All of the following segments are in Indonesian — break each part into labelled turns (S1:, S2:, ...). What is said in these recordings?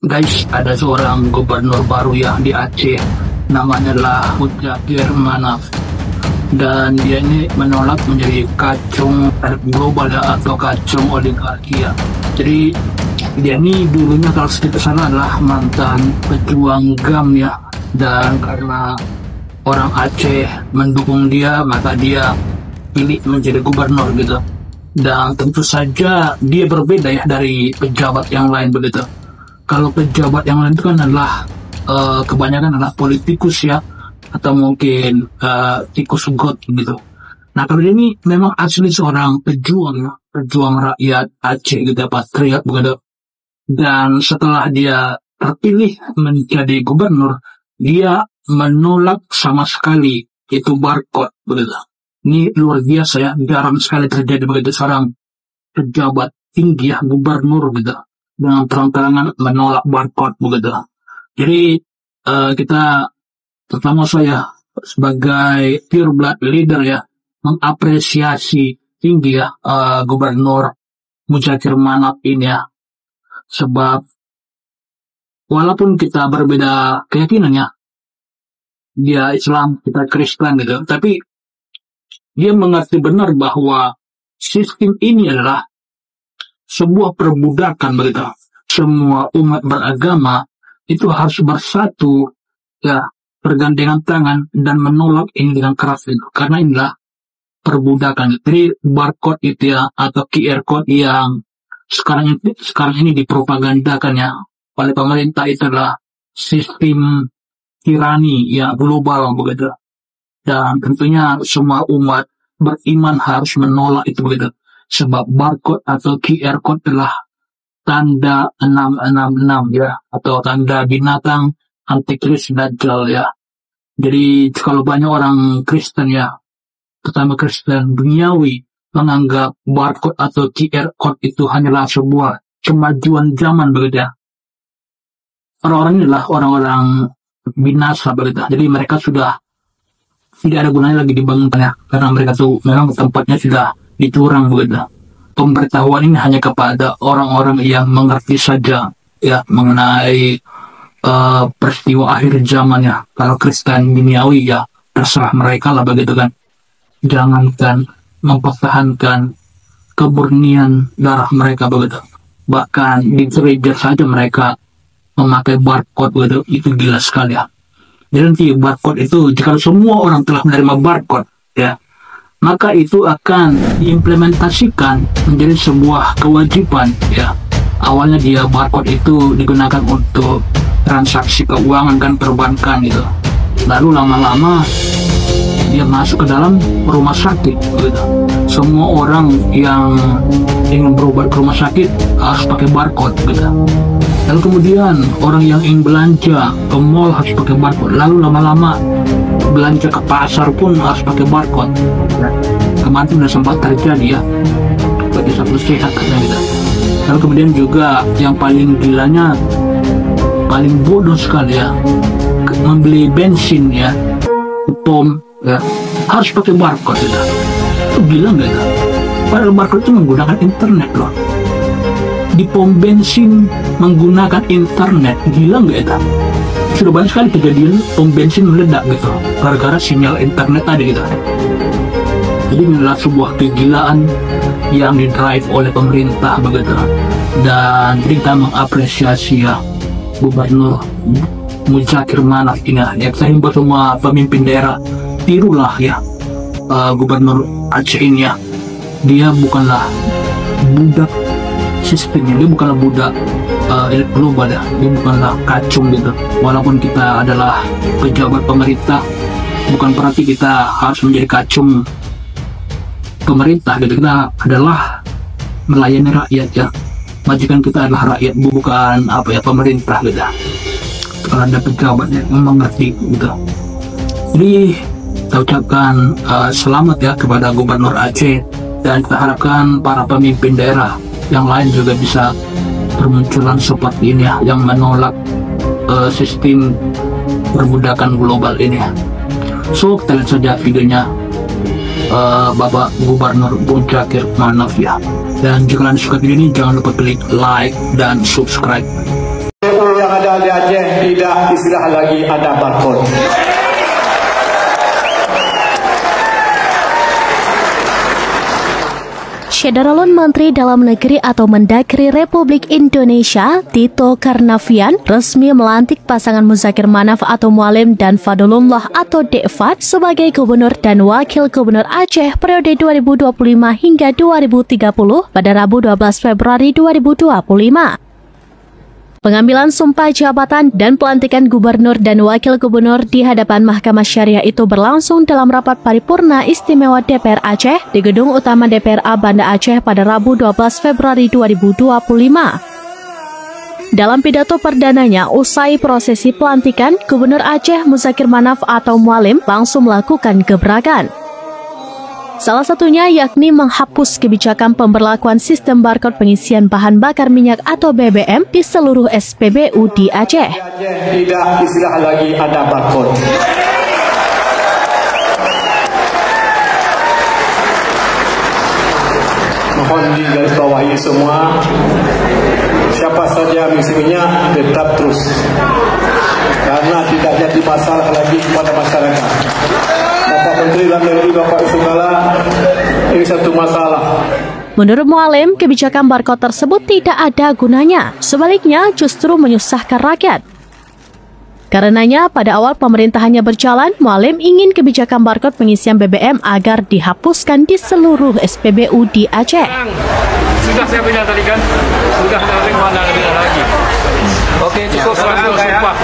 S1: Guys, ada seorang gubernur baru ya di Aceh, namanya adalah Mudzakhir Manaf. Dan dia ini menolak menjadi kacung global ya, atau kacung oligarki ya. Jadi dia ini dulunya kalau sedikit sana adalah mantan pejuang GAM ya. Dan karena orang Aceh mendukung dia, maka dia pilih menjadi gubernur gitu. Dan tentu saja dia berbeda ya dari pejabat yang lain begitu. Kalau pejabat yang lain itu kan adalah kebanyakan adalah politikus ya, atau mungkin tikus got gitu. Nah kalau ini memang asli seorang pejuang ya, pejuang rakyat Aceh gitu, patriot begitu. Dan setelah dia terpilih menjadi gubernur, dia menolak sama sekali itu barcode begitu. Ini luar biasa ya, jarang sekali terjadi begitu seorang pejabat tinggi ya, gubernur gitu, dengan terang-terangan menolak barcode begitu. Jadi kita, terutama saya sebagai pure blood leader ya, mengapresiasi tinggi ya Gubernur Mudzakhir Manaf ini ya, sebab walaupun kita berbeda keyakinannya, dia Islam, kita Kristen gitu, tapi dia mengerti benar bahwa sistem ini adalah sebuah perbudakan begitu. Semua umat beragama itu harus bersatu ya, bergandengan tangan dan menolak ini dengan keras itu. Karena inilah perbudakan. Jadi barcode itu ya, atau QR code yang sekarang ini dipropagandakan ya oleh pemerintah, itu adalah sistem tirani ya, global begitu. Dan tentunya semua umat beriman harus menolak itu begitu. Sebab barcode atau QR code adalah tanda 666 ya, atau tanda binatang antikris Dajjal ya. Jadi kalau banyak orang Kristen ya, terutama Kristen duniawi, menganggap barcode atau QR code itu hanyalah sebuah kemajuan zaman begitu ya. Orang-orang ini adalah orang-orang binasa begitu. Jadi mereka sudah tidak ada gunanya lagi dibangunkan ya, karena mereka tuh memang tempatnya sudah dicurang begitu. Pemberitahuan ini hanya kepada orang-orang yang mengerti saja ya mengenai peristiwa akhir zaman ya. Kalau Kristen duniawi ya terserah mereka lah begitu kan. Jangankan mempertahankan kemurnian darah mereka begitu, bahkan di gereja saja mereka memakai barcode begitu. Itu gila sekali ya. Jadi nanti barcode itu, jika semua orang telah menerima barcode ya, maka itu akan diimplementasikan menjadi sebuah kewajiban ya. Awalnya dia barcode itu digunakan untuk transaksi keuangan kan, perbankan gitu. Lalu lama-lama dia masuk ke dalam rumah sakit gitu. Semua orang yang ingin berobat ke rumah sakit harus pakai barcode gitu. Lalu kemudian orang yang ingin belanja ke mall harus pakai barcode. Lalu lama-lama belanja ke pasar pun harus pakai barcode. Kemarin sudah sempat terjadi ya, bagi satu sehat katanya gitu. Lalu kemudian juga yang paling gilanya, paling bodoh sekali ya, membeli bensin ya, pom ya, harus pakai barcode gitu. Itu gila nggak ya? Padahal barcode itu menggunakan internet loh. Di pom bensin menggunakan internet, gila nggak ya? Sudah banyak sekali kejadian pom bensin meledak gitu, gara-gara sinyal internet tadi gitu. Jadi ini adalah sebuah kegilaan yang didrive oleh pemerintah begitu. Dan kita mengapresiasi ya Gubernur Mudzakhir Manaf ini ya. Saya himbau semua pemimpin daerah, tirulah ya Gubernur Aceh ini ya. Dia bukanlah budak sistemnya, dia bukanlah budak elit global ya, dia bukanlah kacung gitu. Walaupun kita adalah pejabat pemerintah, bukan berarti kita harus menjadi kacung pemerintah gitu. Kita adalah melayani rakyat ya. Majikan kita adalah rakyat, bukan apa ya, pemerintah gitu. Kalau ada pejabat yang mengerti gitu. Jadi kita ucapkan selamat ya kepada Gubernur Aceh, dan kita harapkan para pemimpin daerah yang lain juga bisa bermunculan seperti ini ya, yang menolak sistem perbudakan global ini ya. So kita lihat saja videonya Bapak Gubernur Mudzakhir Manaf ya. Dan jika kalian suka video ini, jangan lupa klik like dan subscribe.
S2: istilah lagi ada barcode.
S3: Syederalun Menteri Dalam Negeri atau Mendagri Republik Indonesia, Tito Karnavian, resmi melantik pasangan Muzakir Manaf atau Mualim dan Fadlullah atau Dekfat sebagai Gubernur dan Wakil Gubernur Aceh periode 2025 hingga 2030 pada Rabu 12 Februari 2025. Pengambilan sumpah jabatan dan pelantikan gubernur dan wakil gubernur di hadapan Mahkamah Syariah itu berlangsung dalam rapat paripurna istimewa DPR Aceh di Gedung Utama DPRA Banda Aceh pada Rabu 12 Februari 2025. Dalam pidato perdananya, usai prosesi pelantikan, Gubernur Aceh Muzakir Manaf atau Mualim langsung melakukan gebrakan. Salah satunya yakni menghapus kebijakan pemberlakuan sistem barcode pengisian bahan bakar minyak atau BBM di seluruh SPBU di Aceh.
S2: Tidak istilah lagi ada barcode. Mohon digarisbawahi semua, siapa saja mengisi minyak tetap terus, karena tidak jadi masalah lagi kepada masyarakat. Bapak Menteri Dalam Negeri, Bapak Yusuf Kala, ini satu masalah.
S3: Menurut Mualim, kebijakan barcode tersebut tidak ada gunanya. Sebaliknya, justru menyusahkan rakyat. Karenanya, pada awal pemerintahannya berjalan, Mualim ingin kebijakan barcode pengisian BBM agar dihapuskan di seluruh SPBU di Aceh.
S4: Sudah saya bilang tadi kan, sudah dari mana lagi. Oke, cukup sumpah.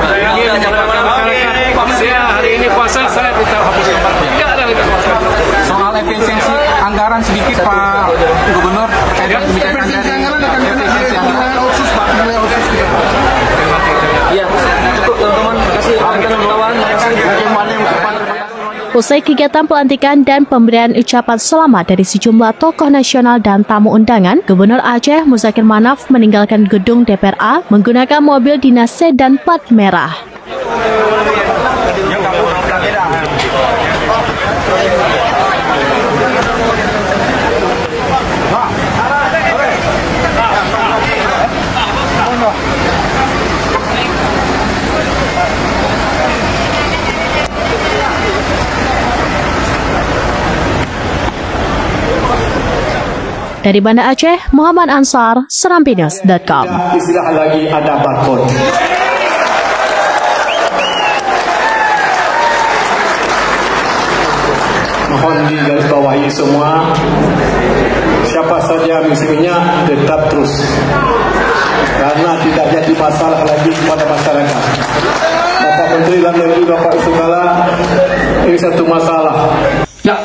S4: Saya ingin menyatakan masyarakat, saya hari ini puasa, saya minta hapuskan barcode. Tidak ada lagi puasa.
S5: Soal efisiensi anggaran sedikit Pak Gubernur terkait dengan kebijakan dari efisiensi anggaran.
S4: Iya, cukup teman-teman. Terima kasih teman-teman melawan.
S3: Usai kegiatan pelantikan dan pemberian ucapan selamat dari sejumlah tokoh nasional dan tamu undangan, Gubernur Aceh Muzakir Manaf meninggalkan gedung DPRA menggunakan mobil dinas sedan plat merah. Dari Banda Aceh, Muhammad Ansar, serampinews.com.
S2: Istilah lagi ada barcode. Mohon digarisbawahi semua, siapa saja mengisi minyak tetap terus, karena tidak jadi masalah lagi kepada masyarakat. Bapak Menteri Dalam Negeri, Bapak Yusuf Kala, ini satu masalah.
S1: Ya,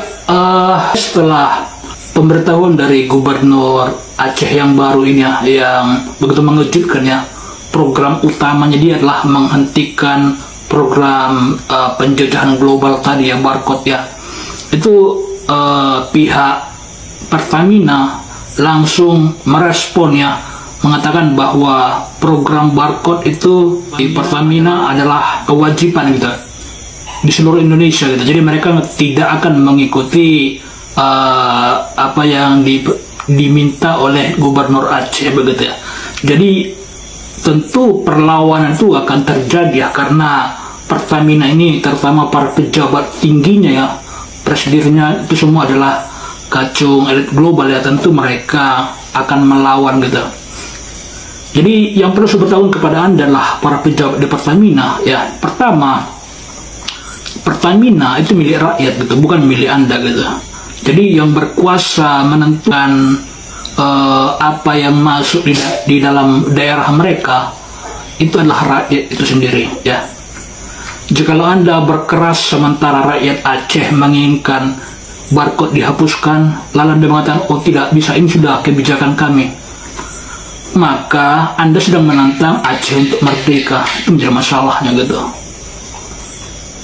S1: setelah pemberitahuan dari Gubernur Aceh yang baru ini ya, yang begitu mengejutkan ya, program utamanya dia adalah menghentikan program penjajahan global tadi ya, barcode ya. Itu pihak Pertamina langsung merespon ya, mengatakan bahwa program barcode itu di Pertamina adalah kewajiban gitu di seluruh Indonesia gitu. Jadi mereka tidak akan mengikuti apa yang diminta oleh Gubernur Aceh begitu ya. Jadi tentu perlawanan itu akan terjadi ya, karena Pertamina ini terutama para pejabat tingginya ya, presidennya itu semua adalah kacung elit global ya, tentu mereka akan melawan gitu. Jadi yang perlu saya beritahu kepada Anda adalah para pejabat di Pertamina ya. Pertama, Pertamina itu milik rakyat gitu, bukan milik Anda gitu. Jadi yang berkuasa menentukan apa yang masuk di dalam daerah mereka itu adalah rakyat itu sendiri ya. Jikalau Anda berkeras sementara rakyat Aceh menginginkan barcode dihapuskan, lalu Anda mengatakan oh tidak bisa, ini sudah kebijakan kami, maka Anda sedang menantang Aceh untuk merdeka. Itu menjadi masalahnya gitu.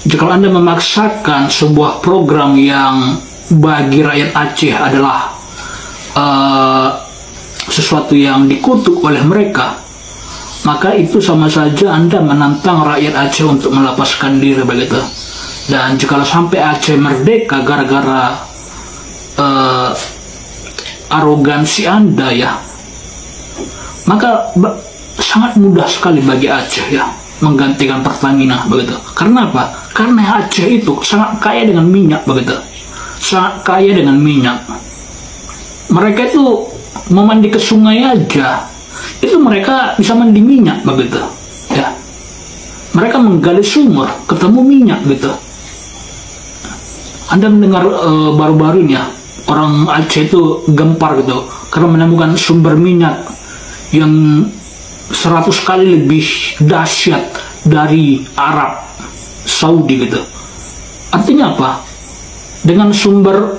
S1: Jikalau Anda memaksakan sebuah program yang bagi rakyat Aceh adalah sesuatu yang dikutuk oleh mereka, maka itu sama saja Anda menantang rakyat Aceh untuk melepaskan diri begitu. Dan jika sampai Aceh merdeka gara-gara arogansi Anda ya, maka sangat mudah sekali bagi Aceh ya menggantikan Pertamina begitu. Karena apa? Karena Aceh itu sangat kaya dengan minyak begitu, sangat kaya dengan minyak. Mereka itu mau mandi ke sungai aja, itu mereka bisa mandi minyak begitu, ya. Mereka menggali sumur, ketemu minyak gitu. Anda mendengar baru-baru ini ya, orang Aceh itu gempar gitu karena menemukan sumber minyak yang 100 kali lebih dahsyat dari Arab Saudi gitu. Artinya apa? Dengan sumber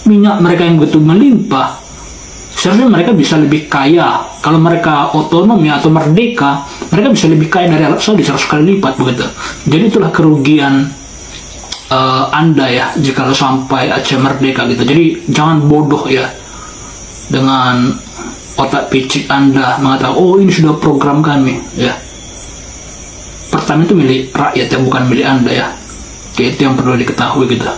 S1: minyak mereka yang begitu melimpah, seharusnya mereka bisa lebih kaya. Kalau mereka otonom ya atau merdeka, mereka bisa lebih kaya dari Arab Saudi 100 kali lipat begitu. Jadi itulah kerugian Anda ya jika sampai Aceh merdeka gitu. Jadi jangan bodoh ya dengan otak picik Anda mengatakan oh ini sudah program kami ya. Pertama itu milik rakyat ya, bukan milik Anda ya. Itu yang perlu diketahui gitu.